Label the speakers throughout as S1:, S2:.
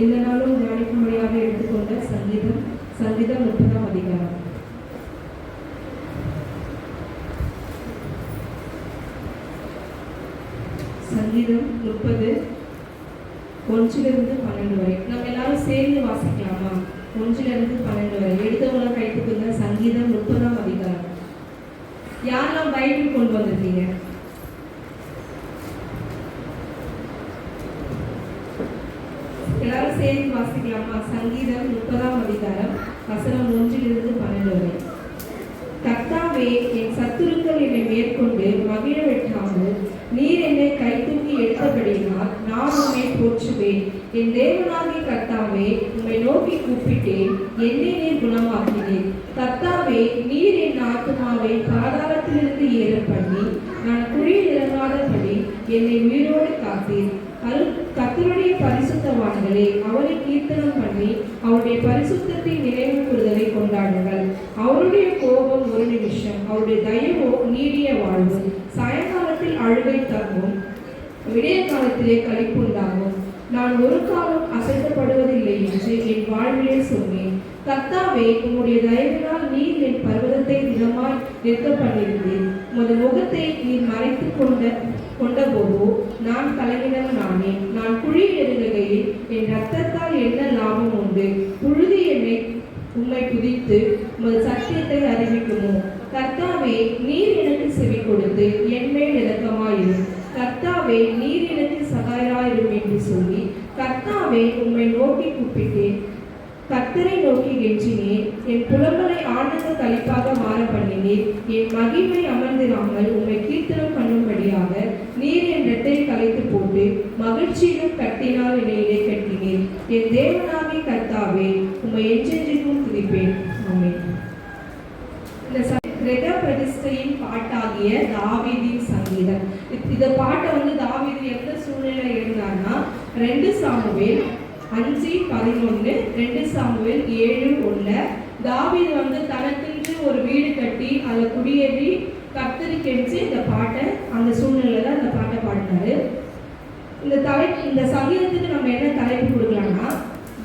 S1: இந்த நாளும் தியானிக்கும்படியாக எடுத்துக்கொண்ட சங்கீதம் 30ஆம் அதிகாரம். சங்கீதம் 30 1 வரை நம்ம எல்லாரும் சேர்ந்து வாசிக்கலாமா? 1 வரை எடுத்தவங்களாம் கைத்துக்குங்க. சங்கீதம் 30ஆம் அதிகாரம். யாரெல்லாம் பைபிள் கொண்டு வந்திருக்கீங்க? எல்லாரும் சேர்ந்து வாசிக்கலாமா? சங்கீதம் 30ஆம் அதிகாரம் வசனம் 1 வரை. கர்த்தாவே, என் சத்துருக்கள் என்னை மேற்கொண்டு மகிழ வெட்டாமல் நீர் என்னை கைதூக்கி எடுத்தபடினால் நான் உம்மை போற்றுவேன். என் தேவனாகிய கர்த்தாவே, உம்மை நோக்கி கூப்பிட்டேன், என்னை நீர் குணமாக்கினேன். கர்த்தாவே, நீர் என் ஆத்துமாவை பாதாளத்திலிருந்து ஏற பண்ணி நான் குழியில் இறங்காதபடி என்னை உயிரோடு காத்தீர். கர்த்தருடைய பரிசுத்தவான்களே, அவரை கீர்த்தனம் பண்ணி அவருடைய பரிசுத்தத்தின் நினைவு கூறுதலை கொண்டாடுங்கள். அவருடைய கோபம் ஒரு நிமிஷம், அவருடைய தயவோ நீடிய வாழ்வு. சாயங்காலத்தில் அழுகை தங்கும், விடிய காலத்திலே களிப்புண்டாகும். நான் ஒரு காலம் அசைக்கப்படுவதில்லை என்று என் வாழ்விலே சொன்னேன். கர்த்தாவே, உம்முடைய தயவினால் நீர் என் பர்வதத்தை தினமாய் நிற்க பண்ணியிருந்தேன். உமது முகத்தை நீர் மறைத்து கொண்ட போதோ நான் கலங்கினவன் ஆனேன். நான் குழியில் இறங்குகையில் என் ரத்தத்தால் என்ன லாபம் உண்டு? புழுதி என்னை உம்மை துதித்து உமது சத்தியத்தை அறிவிக்குமோ? கர்த்தாவே, நீர் எனக்கு செவி கொடுத்து என் மேல் இரக்கமாயிரும். கர்த்தாவே, நீர் எனக்கு சகாயராயிரும் என்று சொல்லி கர்த்தாவே, உம்மை நோக்கி கூப்பிட்டேன். கர்த்தரை நோக்கி கெஞ்சினேன். என் புலம்பலை ஆனந்த களிப்பாக மாற பண்ணினேன். என் மகிமை அமர்ந்திராமல் உம்மை கீர்த்தனம் பண்ணும்படியாக நீர் என் இரட்டை கலைத்து போட்டு மகிழ்ச்சியிலும் கட்டினால் என்னை இடை கட்டினேன். என் தேவனாகிய கர்த்தாவே, உம்மை என்றென்றைக்கும் துதிப்பேன். ஆமென். இந்த கிரக பிரதிஷ்டையின் பாட்டாகிய தாவீதின் சங்கீதம். இந்த பாட்டை தாவீது எந்த சூழ்நிலை எழுதினார்னா 2 சாமுவேல் 5:11, 2 சாமுவேல் 7:1. தாவீது தனக்கென்று ஒரு வீடு கட்டி அதில் குடியேறி கர்த்தரை கெஞ்சி இந்த பாட்டை அந்த சூழ்நிலையில அந்த பாட்டை பாடினாரு. இந்த சங்கீதத்துக்கு நம்ம என்ன தலைப்பு கொடுக்கலாம்னா,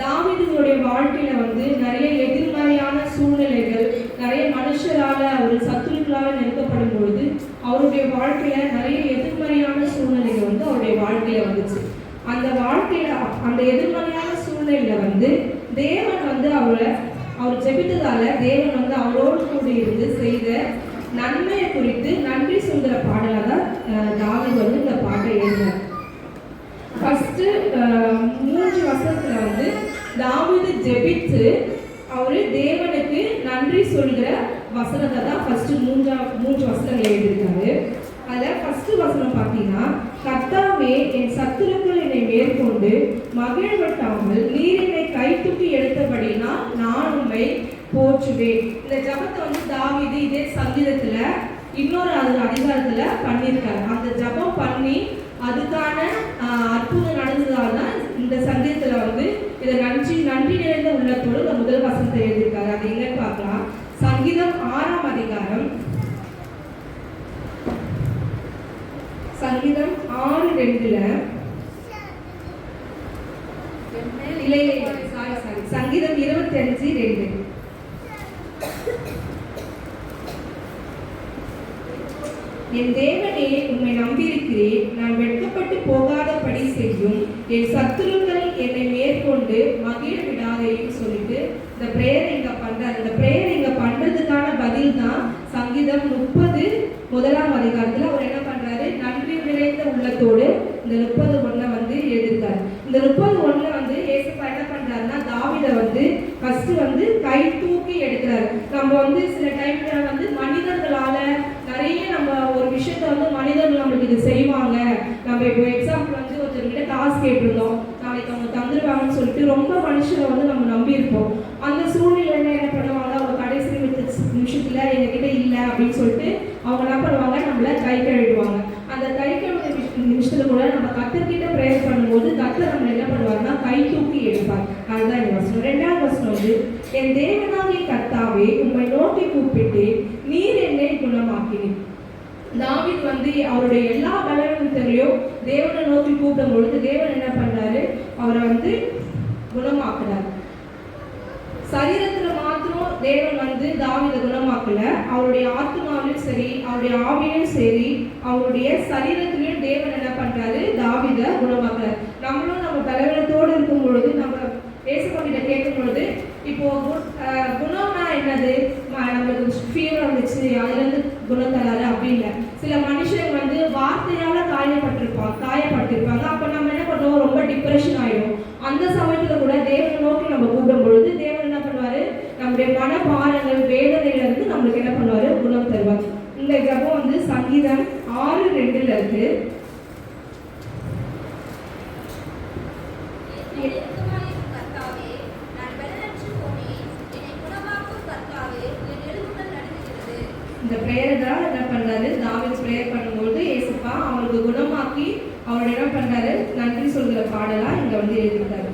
S1: தாவீதுடைய வாழ்க்கையில நிறைய எதிர்மறையான சூழ்நிலைகள், நிறைய மனுஷரால ஒரு சத்துருக்களால நெருக்கப்படும் பொழுது அவருடைய வாழ்க்கையில நிறைய எதிர்மறையான சூழ்நிலைகள் அவருடைய வாழ்க்கையில வந்துச்சு. அந்த வாழ்க்கையில அந்த எதிர்மறையான சூழ்நிலையில தேவன் அவர் ஜெபித்ததால தேவன் அவரோடு கூட இருந்து செய்த நன்மையை குறித்து நன்றி சொல்கிற பாடலாக தான் தாவீது இந்த பாட்டை எழுதினார். ஃபர்ஸ்ட் 3 வசனத்துல தாவீது ஜெபித்து அவரு தேவனுக்கு நன்றி சொல்கிற வசனத்தை தான் ஃபர்ஸ்ட் 3 வசனங்கள் எழுதியிருக்காரு. அதில் ஃபர்ஸ்ட் வசனம் பார்த்தீங்கன்னா, கர்த்தாவே, என் சத்துருக்கள் என்னை மேற்கொண்டு மகிழ்வட்டாமல் நீர் என்னை கைதூக்கி எடுத்தபடினா நான் உம்மை போற்றுவேன். இந்த ஜபத்தை தாவீது இதே சங்கீதத்துல இன்னொரு அதிகாரத்துல பண்ணியிருக்காரு. அந்த ஜபம் பண்ணி அதுக்கான அற்புதம் நடந்ததால் தான் இந்த சங்கீதத்துல இதை நன்றி நிறைந்த உள்ளத்தோடு இந்த முதல் வசனத்தை எழுதியிருக்காரு. அது எங்கன்னு பார்க்கலாம். சங்கீதம் 6ஆம் அதிகாரம், சங்கீதம் 6:2. சங்கீதம் 25:2. என் தேவனே, உம்மை நம்பியிருக்கிறேன். நான் வெட்கப்பட்டு போகாதபடி செய்யும். என் சத்துருக்கள் என்னை மேற்கொண்டு மகிழ விடாதேன்னு சொல்லிட்டு இந்த பிரேயர் இங்க பண்றாரு. இந்த பிரேயர் இங்க பண்றதுக்கான பதில் தான் சங்கீதம் 30 அதிகாரத்துல அவர் என்ன பண்றாரு? நன்றி நிறைந்த உள்ளத்தோடு இந்த 30:1 எழுதியிருக்காரு. இந்த 30:1 ஏசப்பா என்ன பண்றாருன்னா, தாவீதை ஃபர்ஸ்ட் கை தூக்கி எடுக்கிறாரு. நம்ம சில டைம்ல மனிதர்களால நிறைய நம்ம ஒரு விஷயத்த மனிதர்கள் நம்மளுக்கு இது செய்வாங்க. நம்ம இப்போ எக்ஸாம்பிள் ஒருத்தர்கிட்ட காசு கேட்டிருந்தோம், நாளைக்கு அவங்க தந்துருவாங்கன்னு சொல்லிட்டு ரொம்ப மனுஷரை நம்ம நம்பியிருப்போம். அந்த சூழ்நிலையில என்ன பண்ணுவாங்க, அவங்க கடைசி நிமிஷத்துல எங்ககிட்ட இல்லை அப்படின்னு சொல்லிட்டு அவங்க என்ன பண்ணுவாங்க, நம்மள கை கழுவிடுவாங்க. அந்த கை கழுவுற நிமிஷத்துல கூட நம்ம கர்த்தர்கிட்ட பிரேயர் பண்ணும்போது கர்த்தர் நம்ம என்ன பண்ணுவாருன்னா கை தூக்கி எடுப்பார். அதுதான் இந்த வசனம். 2ஆவது வசனம் என் தேவனாகிய கர்த்தாவே, உம்மை நோக்கி கூப்பிட்டு நீர் என்னை குணமாக்கினீர். தாவீது அவருடைய எல்லா பலவீனத்திலையும் தேவனை நோக்கி கூப்பிடும் பொழுது தேவன் என்ன பண்றாரு, அவரை குணமாக்குறார். சரீரத்துல மாத்திரம் தேவன் வந்து தாவீதை குணமாக்கல, அவருடைய ஆத்மாவிலும் சரி, அவருடைய ஆவியிலும் சரி, அவருடைய சரீரத்திலும் தேவன் என்ன பண்றாரு, தாவீதை குணமாக்குறார். நம்மளும் நம்ம பலவீனத்தோடு இருக்கும் பொழுது, நம்ம ஏசப்பா கிட்ட கேட்கும் பொழுது, இப்போ குணம்னா என்னது, நம்மளுக்கு ஃபீவர் வந்துச்சு அதுல இருந்து குணம் தராரு அப்படி இல்லை. சில மனுஷங்க வந்து வார்த்தையால காயப்பட்டிருப்பாங்க. அப்ப நம்ம என்ன பண்ணுவோம், ரொம்ப டிப்ரெஷன் ஆயிடும். அந்த சமயத்துல கூட தேவனை நோக்கி நம்ம கூப்பிடும் பொழுது தேவன் என்ன பண்ணுவாரு, நம்முடைய மனபாரங்கள் வேதனையில இருந்து நம்மளுக்கு என்ன பண்ணுவாரு, குணம் தருவார். இந்த ஜபம் வந்து சங்கீதம் 6:2 இருக்கு. இந்த பிரேயரை தான் என்ன பண்றாரு, தாவீது பிரேயர் பண்ணும்போது ஏசப்பா அவருக்கு குணமாக்கி அவர் என்ன பண்றாரு, நன்றி சொல்கிற பாடலா இங்க வந்து எழுதிட்டாரு.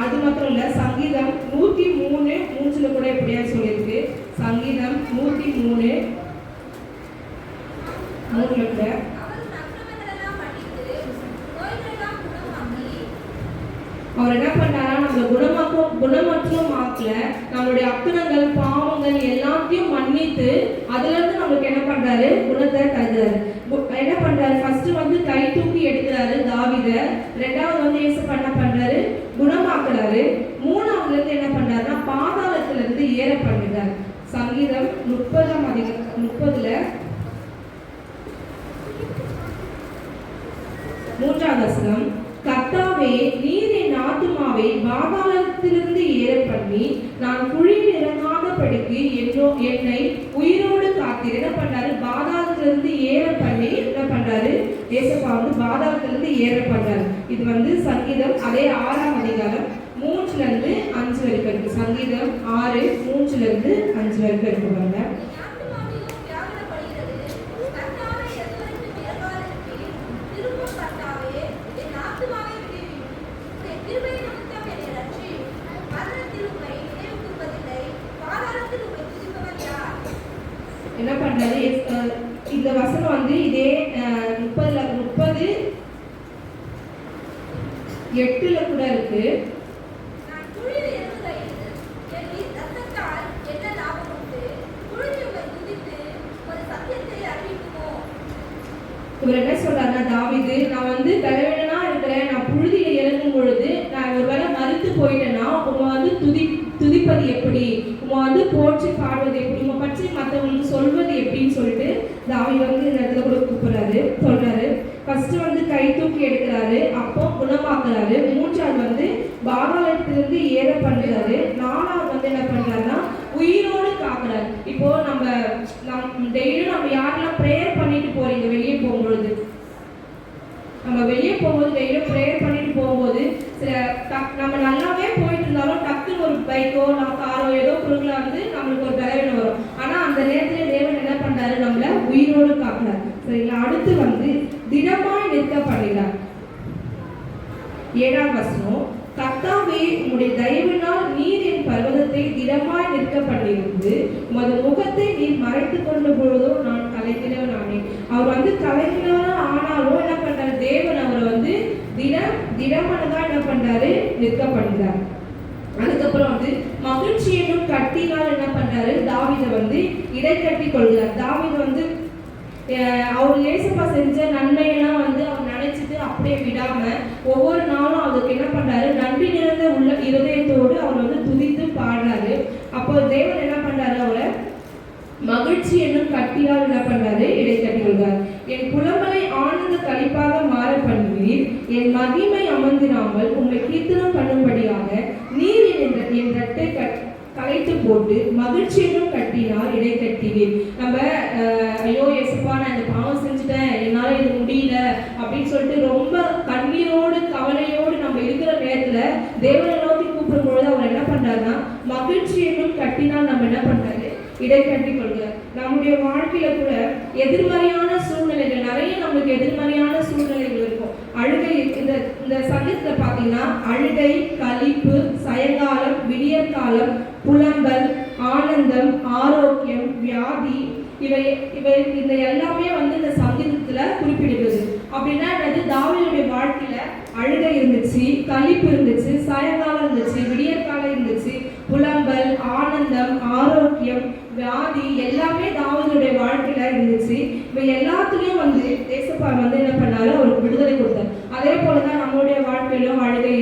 S1: அது மாத்திரம் இல்ல, சங்கீதம் 103:3 கூட எப்படியா சொல்லியிருக்கு. சங்கீதம் 103:3 கூட அவர் என்ன பண்ணாரா, நம்ம குணமற்றும் ஆக்கல, நம்மளுடைய அக்கிரங்கள் பாவங்கள் எல்லாத்தையும் மன்னித்து அதுல இருந்து நம்மளுக்கு என்ன பண்றாரு, குணத்தை தருகிறாரு. என்ன பண்றாரு, ஃபர்ஸ்ட் வந்து கை தூக்கி எடுக்கிறாரு தாவீதை, ரெண்டாவது வந்து ஏசப்பா என்ன பண்றாரு, குணமாக்குறாரு, மூணாவதுல இருந்து என்ன பண்றாருன்னா பாதாளத்துல இருந்து ஏற பண்ணுறாரு. சங்கீதம் 30:30 3ஆம் வசனம், கர்த்தாவே நீர் என் ஆத்துமாவை பாதாளத்திலிருந்து ஏற பண்ணி நான் குழியில் இறங்காதபடிக்கு என்னை உயிரோடு காத்தீர். என்ன பண்றாரு, பாதாளத்திலிருந்து ஏற பண்ணி என்ன பண்றாரு, ஏசப்பா வந்து பாதாளத்திலிருந்து ஏற பண்றாரு. இது வந்து சங்கீதம் அதே 6ஆம் அதிகாரம் 3-5 வரைக்கும் இருக்கு. சங்கீதம் 6:3-5 வரைக்கும் இருக்கு பாருங்க. என்ன பண்றாரு, இந்த வசனம் வந்து இதே 30:8 கூட இருக்கு. இவர் என்ன சொல்றாருன்னா, தாவீது நான் வந்து பலவீனனா இருக்கிறேன், நான் புழுதியில இறங்கும் பொழுது நான் ஒருவேளை மறுத்து போயிட்டேன்னா உங்க வந்து துதிப்பது எப்படி, உங்க வந்து போற்றி பாடுவது எப்படி, உங்க பற்றி மற்றவங்களுக்கு சொல்வது எப்படின்னு சொல்லிட்டு தாவீது வந்து இந்த இடத்துல கூட சொல்றாரு. ஃபர்ஸ்ட் வந்து கை தூக்கி எடுக்கிறாரு, அப்போ குணமாக்குறாரு, மூன்றாவது வந்து பாதாளத்திலிருந்து ஏற பண்றாரு, நாலாவது வந்து என்ன பண்றாருன்னா உயிரோடு காக்குறாரு. இப்போ நம்ம டெய்லியும் நம்ம யாரெல்லாம் ப்ரேயர் பண்ணிட்டு போறீங்க, வெளியே போகும்பொழுது நம்ம வெளியே போகும்போது டெய்லியும் ப்ரேயர் பண்ணிட்டு போகும்போது சில நம்ம நல்லாவே போயிட்டு இருந்தாலும் டக்குன்னு ஒரு பைக்கோ நம்ம காரோ ஏதோ குறுக்கல வந்து நம்மளுக்கு ஒரு பலவீனம் வரும். ஆனா அந்த நேரத்துல தேவன் என்ன பண்றாரு, நம்மள உயிரோடு காக்குறாரு. சரிங்களா, அடுத்து வந்து திடமாய் நிற்க பண்ணுகிறார். 7ஆம் வசனம், கர்த்தாவே உம்முடைய தயவினால் நீர் என் பர்வதத்தை திடமாய் நிற்க பண்ணியிருந்து உமது முகத்தை நீர் மறைத்து கொண்ட பொழுதோ நான் கலங்கினவன் ஆனேன். அவர் வந்து கலங்கினவன் ஆனாலும் என்ன பண்றாரு, தேவன் அவரை வந்து திடமானதான் என்ன பண்றாரு, நிற்க பண்றார். அதுக்கப்புறம் வந்து மகிழ்ச்சி என்னும் கட்டினால் என்ன பண்றாரு, தாவீதை வந்து இடைக்கட்டி கொள்கிறார். தாவீது வந்து அவர் ஏசப்பா செஞ்ச நன்மையெல்லாம் வந்து அவர் நினைச்சிட்டு அப்படியே விடாம ஒவ்வொரு நாளும் அதுக்கு என்ன பண்றாரு, நன்றி நிறைந்த உள்ள இருதயத்தோடு அவர் வந்து துதித்து பாடுறாரு. அப்போ தேவன் என்ன பண்றாரு, அவரை மகிழ்ச்சி என்னும் கட்டியால் என்ன பண்றாரு, இடைக்கட்டி கொள்கிறார். என் புலம்பலை ஆனந்த கழிப்பாக மாற பண்ணுவீர், என் மகிமை அமர்ந்திராமல் உம்மை கீர்த்தனம் பண்ணும்படியாக நீர் என் இரட்டை கலைத்து போட்டு மகிழ்ச்சி என்னும் கட்டினால் இடைக்கட்டிவீர். நம்ம ஐயோ ஏசப்பா நான் இந்த பாவம் செஞ்சுட்டேன், என்னால இது முடியல அப்படின்னு சொல்லிட்டு ரொம்ப கண்ணீரோடு கவலையோடு நம்ம இருக்கிற நேரத்துல தேவனை நோக்கி கூப்பிடும் பொழுது அவர் என்ன பண்றாருன்னா மகிழ்ச்சி என்னும் கட்டினால் நம்ம என்ன பண்றாரு, இடைக்கட்டி கொள்கிறார். நம்முடைய வாழ்க்கையில கூட எதிர்மறையான சூழ்நிலைகள் நிறைய நம்மளுக்கு எதிர்மறையான சூழ்நிலைகள் இருக்கும். அழுகை, இந்த சங்கத்துல பாத்தீங்கன்னா அழுகை, களிப்பு, சாயங்காலம், விடியற்காலம், புலம்பல், ஆனந்தம், ஆரோக்கியம், வியாதி, இவை இந்த எல்லாமே வந்து இந்த சங்கீதத்துல குறிப்பிடுகிறது. அப்படின்னா தாவீதுடைய வாழ்க்கையில அழுகை இருந்துச்சு, களிப்பு இருந்துச்சு, சாயங்காலம் இருந்துச்சு,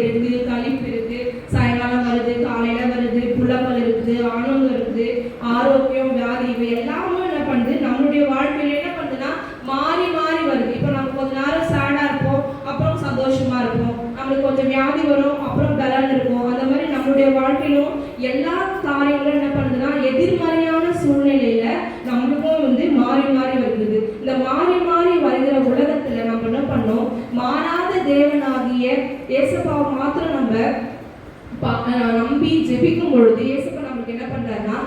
S1: இருக்கு, களிப்பு இருக்கு, சாயங்காலம் வருது, காலையில வருது, புலம்பல் இருக்குது, ஆனந்தம் இருக்குது, ஆரோக்கியம், வியாதி, இவை எல்லாமே என்ன பண்ணுது, நம்மளுடைய வாழ்க்கையில என்ன பண்ணுதுன்னா மாறி மாறி வருது. இப்போ நம்ம கொஞ்ச நேரம் சேடா இருப்போம், அப்புறம் சந்தோஷமா இருப்போம், நம்மளுக்கு கொஞ்சம் வியாதி வரும், அப்புறம் பலன் இருக்கும். அந்த மாதிரி நம்மளுடைய வாழ்க்கையிலும் எல்லா காரியங்களும் என்ன பண்ணுதுன்னா எதிர்மறையான சூழ்நிலையில நம்மளுக்கும் மாறி மாறி வருகிறது. இந்த மாறி மாறி வருகிற உலகத்துல நம்ம என்ன பண்ணோம், மாறாத தேவனாகிய இயேசுப்பாவை மாத்திரம் நம்ம நம்பி ஜெபிக்கும் பொழுது இயேசுப்பா நமக்கு என்ன பண்றாருன்னா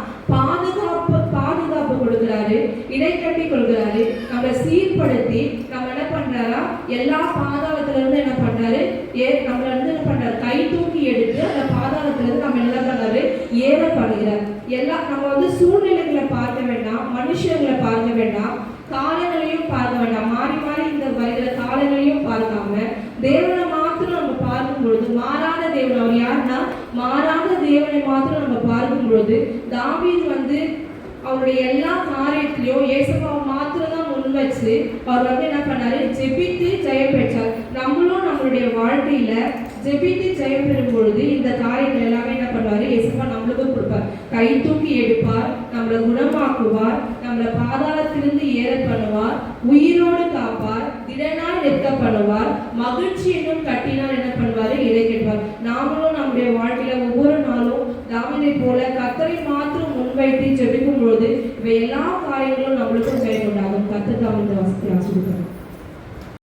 S1: பாதுகாப்பு கொடுக்குறாரு, இடைக்கட்டி கொள்கிறாரு, நம்மளை சீர்படுத்தி நம்ம என்ன பண்றாரா எல்லா பாதாளத்துல இருந்து என்ன பண்றாரு நம்மள என்ன பண்றாரு கை தூக்கி எடுத்து அந்த பாதாளத்துல இருந்து நம்ம என்ன பண்றாரு ஏற பண்ணுகிறார். நம்ம சூழ்நிலைகளை பார்க்க வேண்டாம், மனுஷங்களை பார்க்க வேண்டாம், காலங்களையும் பார்க்க வேண்டாம், மாறி மாறி இந்த வருகிற காலங்களையும் பார்க்காம தேவனை மாத்திரம் நம்ம பார்க்கும் பொழுது, மாறாத தேவன், அவர் யாருன்னா மாறாத தேவனை மாத்திரம் நம்ம பார்க்கும் பொழுது தாவீது அவருடைய எல்லா காரியத்திலையும் இயேசுப்பாவை மாத்திரம் தான் முன் வச்சு அவர் என்ன பண்ணாரு ஜெபித்து ஜெயம் பெற்றார். நம்மளும் நம்மளுடைய வாழ்க்கையில ஜெபித்து ஜெயம் பெறும் பொழுது இந்த காரியங்கள் எல்லாமே என்ன பண்ணுவாரு இயேசுப்பா நம்மளுக்கும் கொடுப்பார். கை தூக்கி எடுப்பார், நம்மளை குணமாக்குவார், நம்மளை பாதாளத்திலிருந்து ஏற பண்ணுவார், உயிரோடு காப்பார், திடனாய் நிற்க பண்ணுவார், மகிழ்ச்சி என்னும் கட்டினால் என்ன பண்ணுவாரு இறை கேட்பார். நாமளும் நம்முடைய வாழ்க்கையில ஒவ்வொரு நாளும் தாவீதை போல கர்த்தரை மாத்திரம் முன்வைத்து ஜெபிக்கும் பொழுது இவை எல்லா காரியங்களும் நம்மளுக்கும் செயல்படாகும். கர்த்தர் தாவீதை ஆசீர்வதிப்பார்.